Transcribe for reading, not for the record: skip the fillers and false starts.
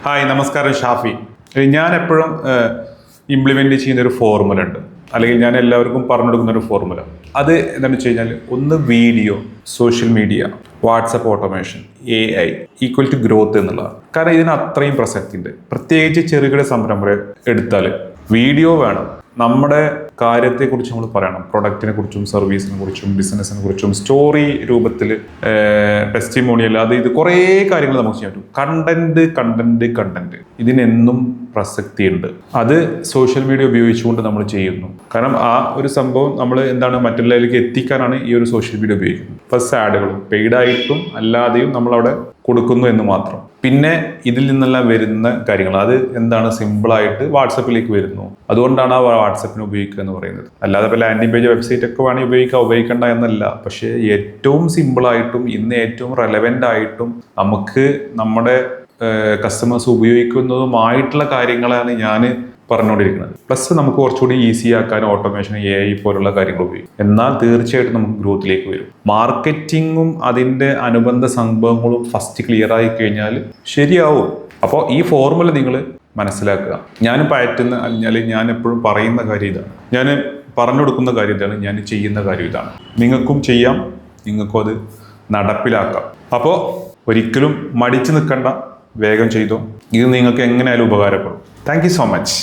Hi നമസ്കാരം ഷാഫി. ഞാൻ എപ്പോഴും ഇംപ്ലിമെൻ്റ് ചെയ്യുന്ന ഒരു ഫോർമുല ഉണ്ട്, അല്ലെങ്കിൽ ഞാൻ എല്ലാവർക്കും പറഞ്ഞു കൊടുക്കുന്ന ഒരു ഫോർമുല. അത് എന്താണെന്ന് വെച്ച് കഴിഞ്ഞാൽ, ഒന്ന് video, social media, WhatsApp automation, AI equal to growth എന്നുള്ളതാണ്. കാരണം ഇതിന് അത്രയും പ്രസക്തി ഉണ്ട്. പ്രത്യേകിച്ച് ചെറുകിട സംരംഭം എടുത്താൽ വീഡിയോ വേണം. നമ്മുടെ കാര്യത്തെക്കുറിച്ച് നമ്മൾ പറയണം, പ്രൊഡക്റ്റിനെ കുറിച്ചും സർവീസിനെ കുറിച്ചും ബിസിനസ്സിനെ കുറിച്ചും സ്റ്റോറി രൂപത്തിൽ, ടെസ്റ്റിമോണിയൽ, അത് ഇത് കുറേ കാര്യങ്ങൾ നമുക്ക് ചെയ്യാൻ പറ്റും. കണ്ടന്റ് ഇതിനെന്നും പ്രസക്തിയുണ്ട്. അത് സോഷ്യൽ മീഡിയ ഉപയോഗിച്ചുകൊണ്ട് നമ്മൾ ചെയ്യുന്നു. കാരണം ആ ഒരു സംഭവം നമ്മൾ മറ്റുള്ളവരിലേക്ക് എത്തിക്കാനാണ് ഈ ഒരു സോഷ്യൽ മീഡിയ ഉപയോഗിക്കുന്നത്. ഫസ്റ്റ് ആഡുകളും പെയ്ഡായിട്ടും അല്ലാതെയും നമ്മളവിടെ കൊടുക്കുന്നു എന്ന് മാത്രം. പിന്നെ ഇതിൽ നിന്നെല്ലാം വരുന്ന കാര്യങ്ങൾ അത് സിമ്പിളായിട്ട് വാട്സപ്പിലേക്ക് വരുന്നു. അതുകൊണ്ടാണ് ആ വാട്സപ്പിനെ ഉപയോഗിക്കുക എന്ന് പറയുന്നത്. അല്ലാതെ ഇപ്പോൾ ലാൻഡിംഗ് പേജ്, വെബ്സൈറ്റ് ഒക്കെ വേണമെങ്കിൽ ഉപയോഗിക്കേണ്ട എന്നല്ല. പക്ഷേ ഏറ്റവും സിമ്പിളായിട്ടും ഇന്ന് ഏറ്റവും റെലവെൻ്റ് ആയിട്ടും നമുക്ക് നമ്മുടെ കസ്റ്റമേഴ്സ് ഉപയോഗിക്കുന്നതുമായിട്ടുള്ള കാര്യങ്ങളാണ് ഞാൻ പറഞ്ഞുകൊണ്ടിരിക്കുന്നത്. പ്ലസ് നമുക്ക് കുറച്ചുകൂടി ഈസി ആക്കാൻ ഓട്ടോമേഷൻ, AI പോലുള്ള കാര്യങ്ങൾ ഉപയോഗിക്കും. എന്നാൽ തീർച്ചയായിട്ടും നമുക്ക് ഗ്രോത്തിലേക്ക് വരും. മാർക്കറ്റിങ്ങും അതിൻ്റെ അനുബന്ധ സംഭവങ്ങളും ഫസ്റ്റ് ക്ലിയർ ആയി കഴിഞ്ഞാൽ ശരിയാവും. അപ്പോൾ ഈ ഫോർമുല നിങ്ങൾ മനസ്സിലാക്കുക. ഞാൻ ഞാൻ എപ്പോഴും പറയുന്ന കാര്യം ഇതാണ്, ഞാൻ പറഞ്ഞു കൊടുക്കുന്ന കാര്യം ഇതാണ്, ഞാൻ ചെയ്യുന്ന കാര്യം ഇതാണ്. നിങ്ങൾക്കും ചെയ്യാം, നിങ്ങൾക്കും അത് നടപ്പിലാക്കാം. അപ്പോൾ ഒരിക്കലും മടിച്ചു നിൽക്കണ്ട, വേഗം ചെയ്തോ. ഇത് നിങ്ങൾക്ക് എങ്ങനെയായാലും ഉപകാരപ്പെടും. Thank you so much.